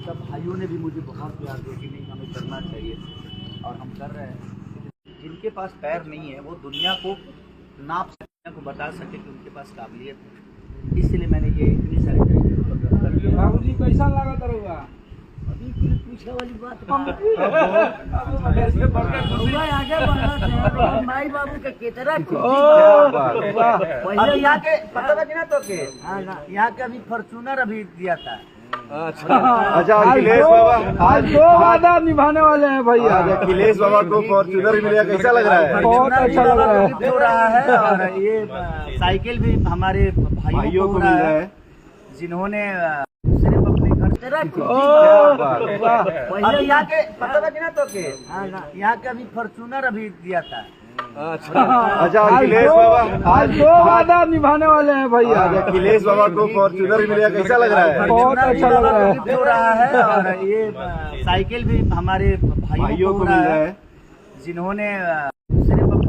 सब भाइयों ने भी मुझे बहुत प्यार दिया कि नहीं हमें करना चाहिए और हम कर रहे हैं। जिनके पास पैर नहीं है वो दुनिया को नाप सके, दुनिया को बता सके कि उनके पास काबिलियत है, इसलिए मैंने ये इतनी सारी तरीके बाबू जी कैसा लगा तरुआ? अभी कोई पूछने वाली बात आगे बढ़ना माई बाबू के कितना पहले यहाँ के पता लगे ना तो के यहाँ के अभी फॉर्चूनर अभी दिया था। अच्छा अखिलेश बाबा आज दो वादा निभाने वाले हैं भैया। आज अखिलेश बाबा को फॉर्च्यूनर मिलेगा, कैसा लग रहा है? बहुत अच्छा लग रहा है। हो रहा है और ये साइकिल भी हमारे भाइयों को मिल रहा है जिन्होंने सिर्फ अपने घर से पहले यहाँ के पता लगे ना तो के यहाँ के अभी फॉर्चूनर अभी दिया था। अच्छा अखिलेश बाबा आज दो वादा निभाने वाले हैं भैया। आज अखिलेश बाबा को फॉर्च्यूनर मिलेगा, कैसा लग रहा है? बहुत अच्छा लग रहा है। हो रहा है और ये साइकिल भी हमारे भाइयों को मिल रहा है जिन्होंने सिर्फ